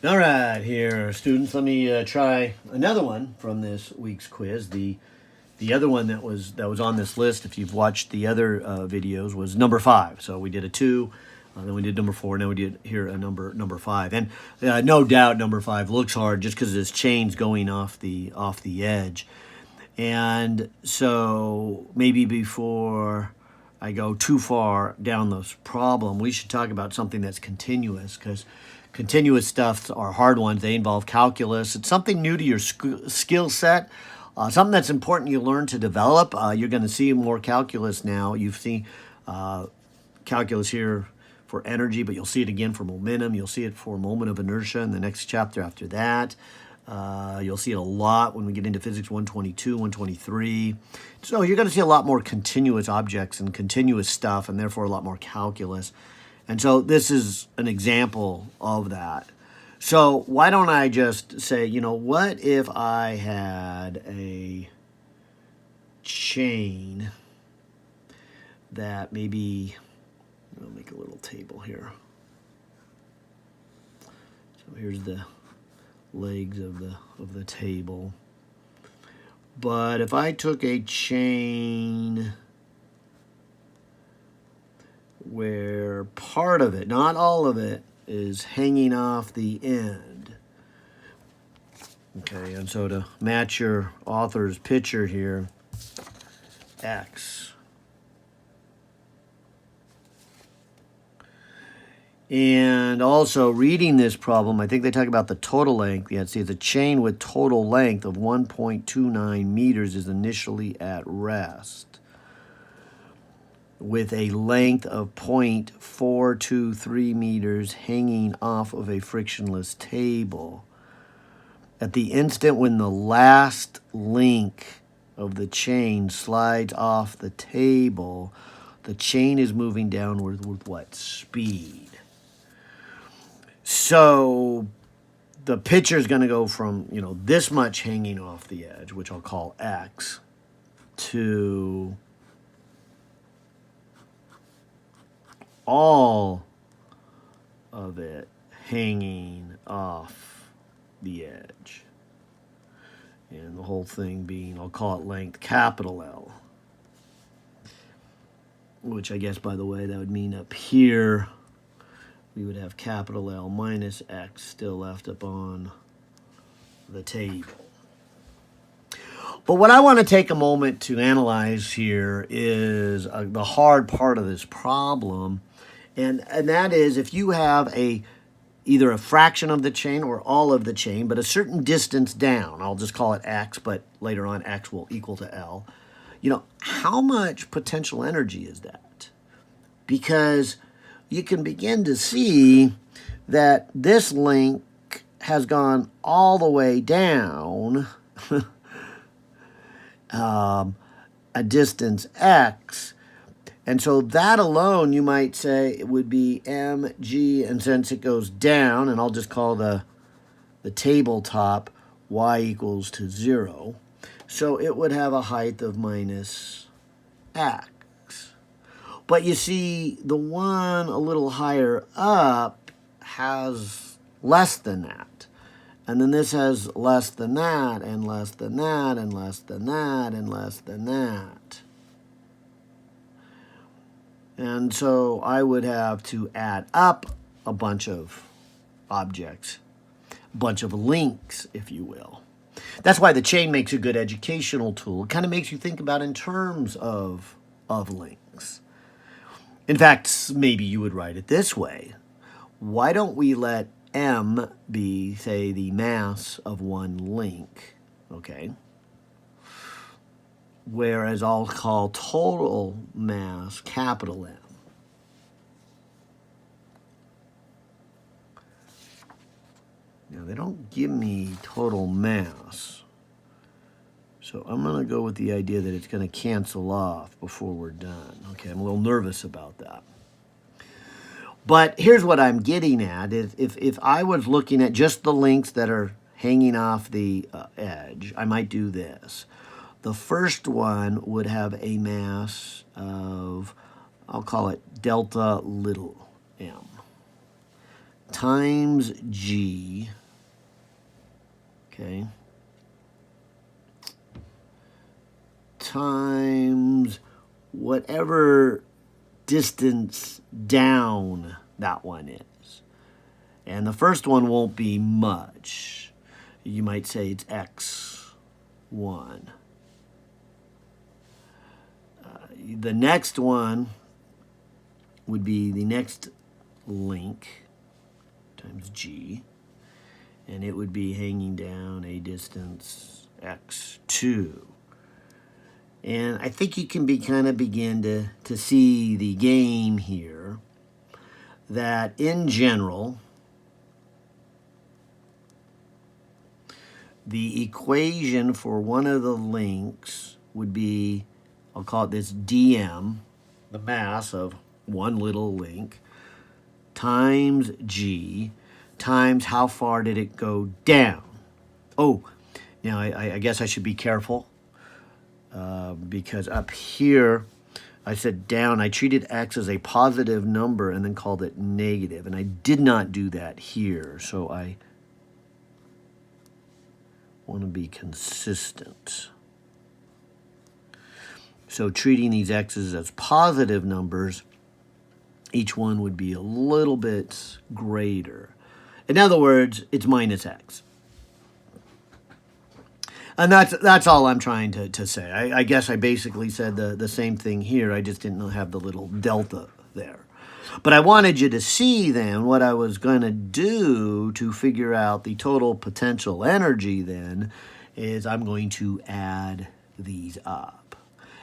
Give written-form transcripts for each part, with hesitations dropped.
All right, here, students. Let me try another one from this week's quiz. The other one that was on this list, if you've watched the other videos, was number 5. So we did a 2, then we did number 4. Now we did here a number 5, and no doubt number 5 looks hard just because this chain's going off the edge. And so maybe before I go too far down this problem, we should talk about something that's continuous, because continuous stuffs are hard ones. They involve calculus. It's something new to your skill set, something that's important you learn to develop. You're going to see more calculus now. You've seen calculus here for energy, but you'll see it again for momentum. You'll see it for moment of inertia in the next chapter after that. You'll see it a lot when we get into physics 122, 123. So you're going to see a lot more continuous objects and continuous stuff, and therefore a lot more calculus. And so this is an example of that. So why don't I just say, what if I had a chain that maybe, I'll make a little table here. So here's the legs of the table. But if I took a chain where part of it, not all of it, is hanging off the end. Okay, and so to match your author's picture here, X. And also reading this problem, I think they talk about the total length. Yeah, see, the chain with total length of 1.29 meters is initially at rest, with a length of 0.423 meters hanging off of a frictionless table. At the instant when the last link of the chain slides off the table, the chain is moving downward with what speed? So the picture is going to go from, this much hanging off the edge, which I'll call X, to all of it hanging off the edge. And the whole thing being, I'll call it length capital L. Which I guess, by the way, that would mean up here we would have capital L minus X still left up on the table. But what I want to take a moment to analyze here is the hard part of this problem. And that is, if you have either a fraction of the chain or all of the chain, but a certain distance down, I'll just call it X, but later on X will equal to L, how much potential energy is that? Because you can begin to see that this link has gone all the way down a distance X. And so that alone, you might say, it would be mg, and since it goes down, and I'll just call the tabletop y equals to 0, so it would have a height of minus x. But you see, the one a little higher up has less than that. And then this has less than that, and less than that, and less than that, and less than that. And so I would have to add up a bunch of objects, a bunch of links, if you will. That's why the chain makes a good educational tool. It kind of makes you think about in terms of links. In fact, maybe you would write it this way. Why don't we let M be, say, the mass of one link, okay? Whereas I'll call total mass capital M. Now, they don't give me total mass. So I'm going to go with the idea that it's going to cancel off before we're done. Okay, I'm a little nervous about that. But here's what I'm getting at. If I was looking at just the links that are hanging off the edge, I might do this. The first one would have a mass of, I'll call it delta little m, times g, okay, times whatever distance down that one is. And the first one won't be much. You might say it's x1. The next one would be the next link times g, and it would be hanging down a distance x2. And I think you can begin to see the game here, that in general, the equation for one of the links would be, I'll call it this dm, the mass of one little link, times g, times how far did it go down. Oh, now I guess I should be careful, because up here I said down. I treated x as a positive number and then called it negative, and I did not do that here, so I want to be consistent. So treating these x's as positive numbers, each one would be a little bit greater. In other words, it's minus x. And that's all I'm trying to say. I guess I basically said the same thing here. I just didn't have the little delta there. But I wanted you to see then what I was going to do to figure out the total potential energy then is I'm going to add these up.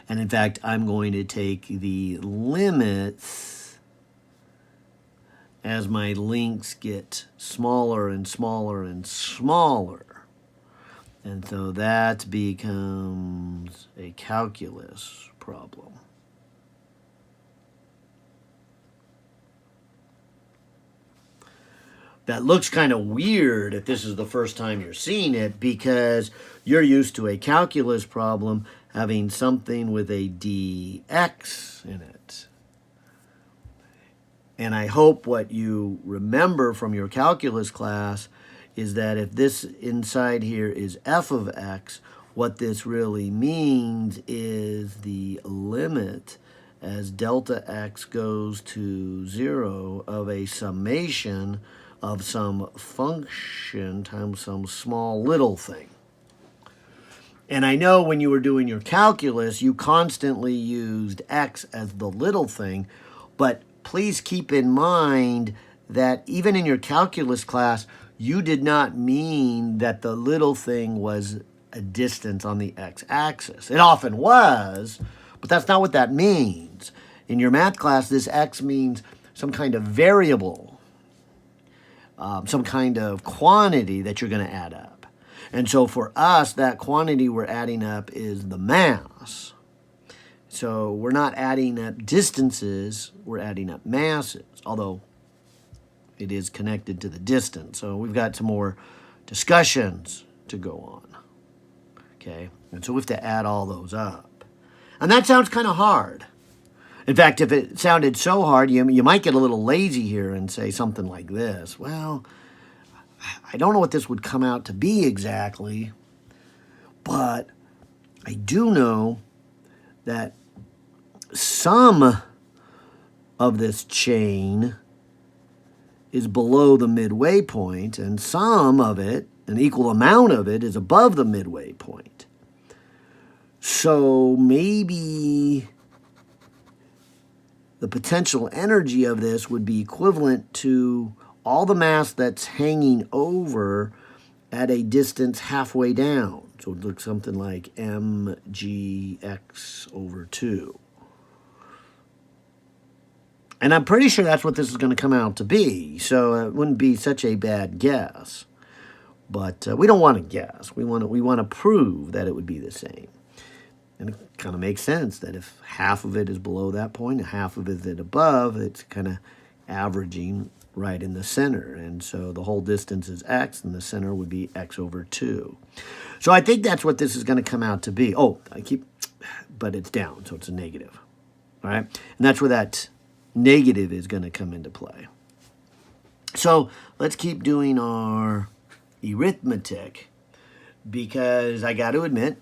And in fact, I'm going to take the limits as my links get smaller and smaller and smaller. And so that becomes a calculus problem. That looks kind of weird if this is the first time you're seeing it, because you're used to a calculus problem having something with a dx in it. And I hope what you remember from your calculus class is that if this inside here is f of x, what this really means is the limit as delta x goes to 0 of a summation of some function times some small little thing. And I know when you were doing your calculus, you constantly used x as the little thing, but please keep in mind that even in your calculus class, you did not mean that the little thing was a distance on the x-axis. It often was, but that's not what that means. In your math class, this x means some kind of variable, some kind of quantity that you're going to add up. And so for us, that quantity we're adding up is the mass. So we're not adding up distances, we're adding up masses, although it is connected to the distance. So we've got some more discussions to go on. Okay, and so we have to add all those up. And that sounds kind of hard. In fact, if it sounded so hard, you might get a little lazy here and say something like this. Well, I don't know what this would come out to be exactly, but I do know that some of this chain is below the midway point, and some of it, an equal amount of it, is above the midway point. So maybe the potential energy of this would be equivalent to all the mass that's hanging over at a distance halfway down. So it looks something like mgx over 2. And I'm pretty sure that's what this is going to come out to be. So it wouldn't be such a bad guess. But we don't want to guess. We want to prove that it would be the same. And it kind of makes sense that if half of it is below that point and half of it is above, it's kind of averaging right in the center. And so the whole distance is x, and the center would be x over 2. So I think that's what this is going to come out to be. Oh, but it's down, so it's a negative. All right? And that's where that negative is going to come into play. So So let's keep doing our arithmetic, because I got to admit,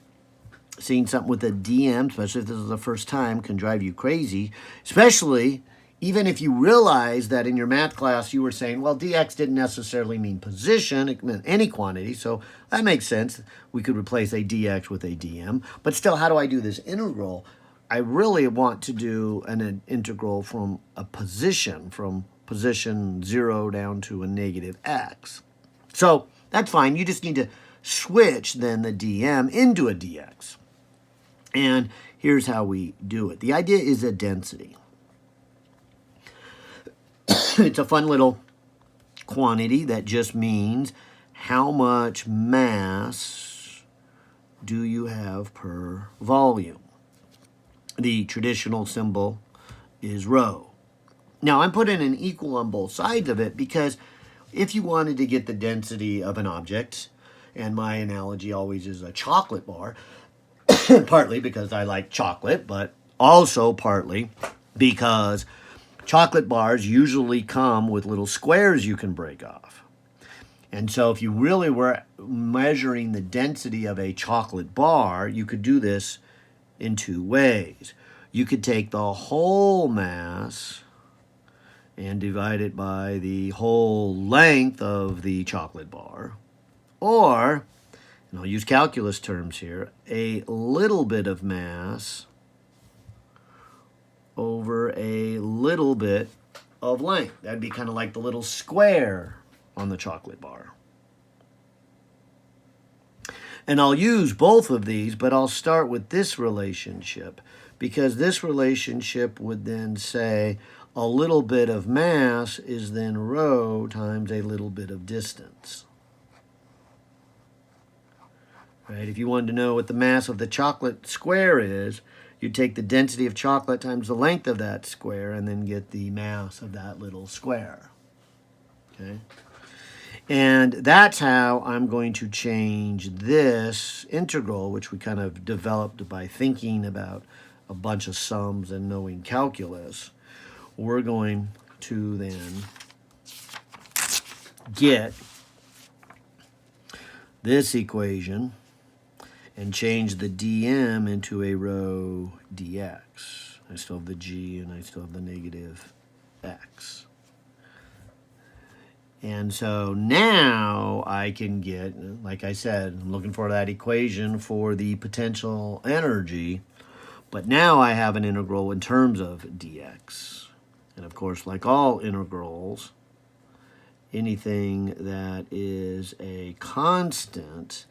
seeing something with a dm, especially if this is the first time, can drive you crazy, especially even if you realize that in your math class you were saying, well, dx didn't necessarily mean position, it meant any quantity, so that makes sense. We could replace a dx with a dm, but still, how do I do this integral? I really want to do an integral from a position, from position 0 down to a negative x. So that's fine. You just need to switch then the dm into a dx. And here's how we do it. The idea is a density. It's a fun little quantity that just means how much mass do you have per volume. The traditional symbol is rho. Now, I'm putting an equal on both sides of it because if you wanted to get the density of an object, and my analogy always is a chocolate bar, partly because I like chocolate, but also partly because chocolate bars usually come with little squares you can break off. And so if you really were measuring the density of a chocolate bar, you could do this in two ways. You could take the whole mass and divide it by the whole length of the chocolate bar, or, and I'll use calculus terms here, a little bit of mass over a little bit of length. That'd be kind of like the little square on the chocolate bar. And I'll use both of these, but I'll start with this relationship, because this relationship would then say a little bit of mass is then rho times a little bit of distance. Right? If you wanted to know what the mass of the chocolate square is, you'd take the density of chocolate times the length of that square and then get the mass of that little square. Okay? And that's how I'm going to change this integral, which we kind of developed by thinking about a bunch of sums and knowing calculus. We're going to then get this equation and change the dm into a rho dx. I still have the g and I still have the negative x. And so now I can get, like I said, I'm looking for that equation for the potential energy, but now I have an integral in terms of dx. And of course, like all integrals, anything that is a constant,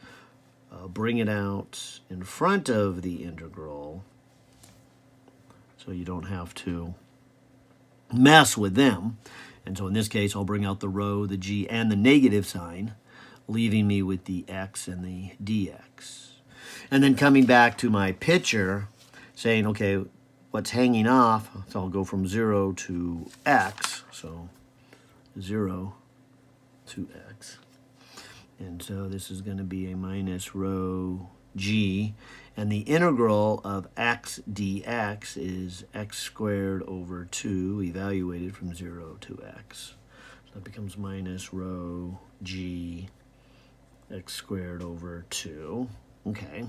bring it out in front of the integral so you don't have to mess with them. And so in this case, I'll bring out the rho, the g, and the negative sign, leaving me with the x and the dx. And then coming back to my picture, saying, okay, what's hanging off? So I'll go from 0 to x, so 0 to x. And so this is going to be a minus rho g. And the integral of x dx is x squared over 2, evaluated from 0 to x. So that becomes minus rho g x squared over 2. Okay.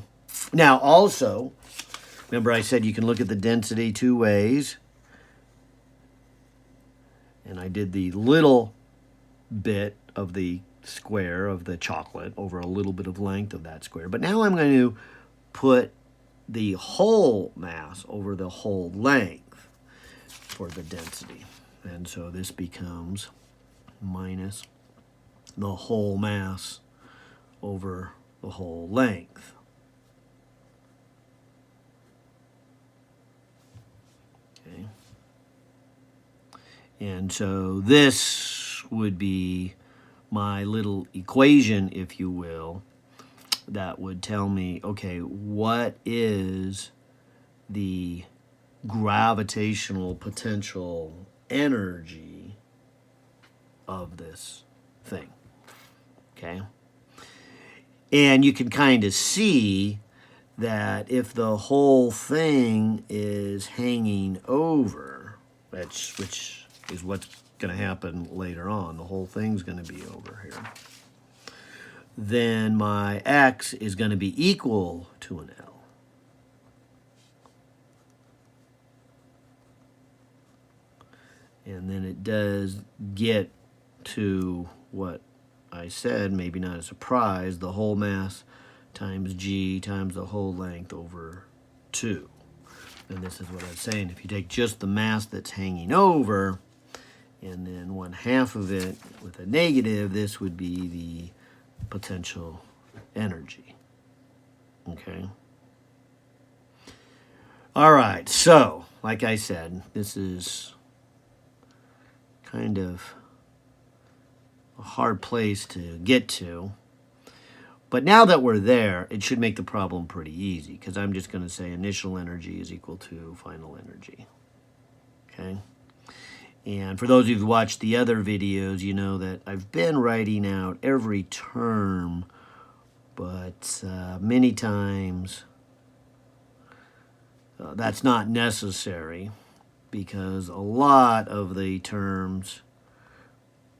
Now also, remember I said you can look at the density two ways. And I did the little bit of the square of the chocolate over a little bit of length of that square. But now I'm going to put the whole mass over the whole length for the density. And so this becomes minus the whole mass over the whole length. Okay. And so this would be my little equation, if you will, that would tell me, okay, what is the gravitational potential energy of this thing, okay? And you can kind of see that if the whole thing is hanging over, which is what's going to happen later on. The whole thing's going to be over here. Then my x is going to be equal to an L. And then it does get to what I said, maybe not a surprise, the whole mass times g times the whole length over 2. And this is what I was saying. If you take just the mass that's hanging over, and then 1/2 of it with a negative, this would be the potential energy. Okay? All right, so, like I said, this is kind of a hard place to get to. But now that we're there, it should make the problem pretty easy, because I'm just going to say initial energy is equal to final energy. Okay? And for those of you who've watched the other videos, you know that I've been writing out every term, but many times that's not necessary, because a lot of the terms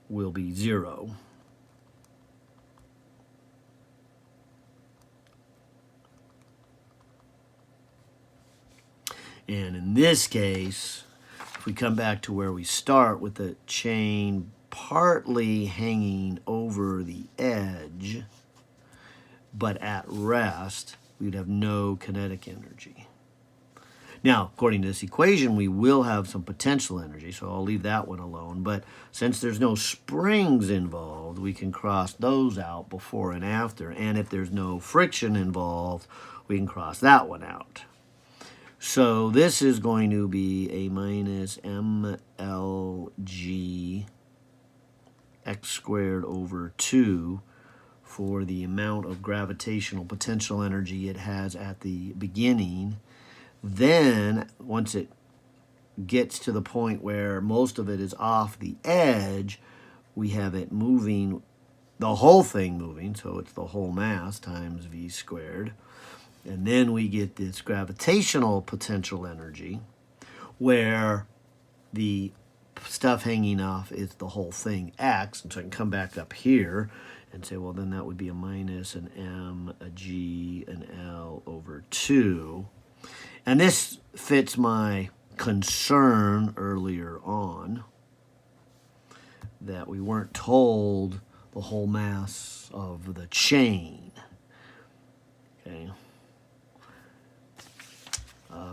will be 0. And in this case, if we come back to where we start with the chain partly hanging over the edge, but at rest, we'd have no kinetic energy. Now, according to this equation, we will have some potential energy, so I'll leave that one alone. But since there's no springs involved, we can cross those out before and after. And if there's no friction involved, we can cross that one out. So this is going to be a minus mlg x squared over 2 for the amount of gravitational potential energy it has at the beginning. Then, once it gets to the point where most of it is off the edge, we have it moving, the whole thing moving, so it's the whole mass times v squared. And then we get this gravitational potential energy, where the stuff hanging off is the whole thing, x. And so I can come back up here and say, well, then that would be a minus an m, a g, an L over 2. And this fits my concern earlier on, that we weren't told the whole mass of the chain. Okay.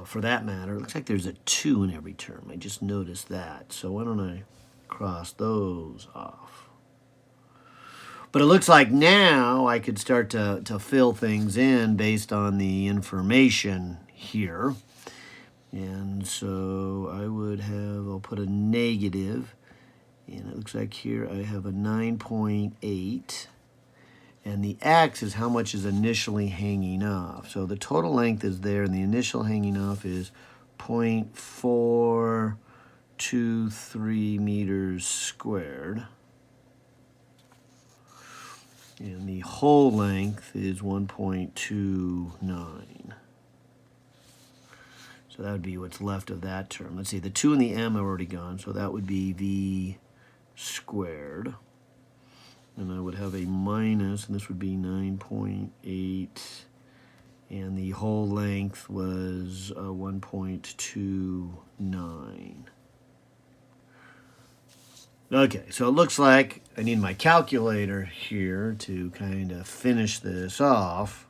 For that matter, it looks like there's a 2 in every term. I just noticed that. So why don't I cross those off? But it looks like now I could start to fill things in based on the information here. And so I would have, I'll put a negative, and it looks like here I have a 9.8. And the x is how much is initially hanging off. So the total length is there, and the initial hanging off is 0.423 meters squared. And the whole length is 1.29. So that would be what's left of that term. Let's see, the 2 and the m are already gone, so that would be v squared. And I would have a minus, and this would be 9.8, and the whole length was 1.29. Okay, so it looks like I need my calculator here to kind of finish this off.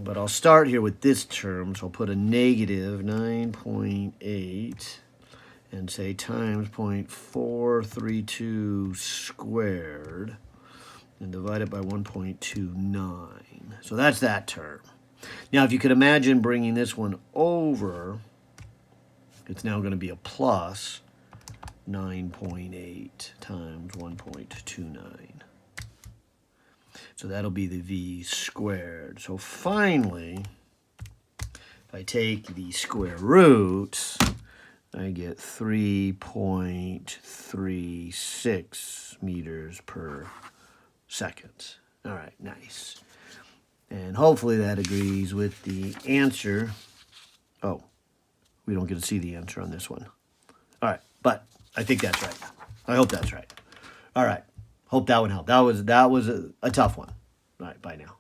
But I'll start here with this term, so I'll put a negative 9.8. and say times 0.432 squared and divide it by 1.29. So that's that term. Now, if you could imagine bringing this one over, it's now going to be a plus 9.8 times 1.29. So that'll be the v squared. So finally, if I take the square roots, I get 3.36 meters per second. All right, nice. And hopefully that agrees with the answer. Oh, we don't get to see the answer on this one. All right. But I think that's right. I hope that's right. All right. Hope that one helped. That was a tough one. All right. Bye now.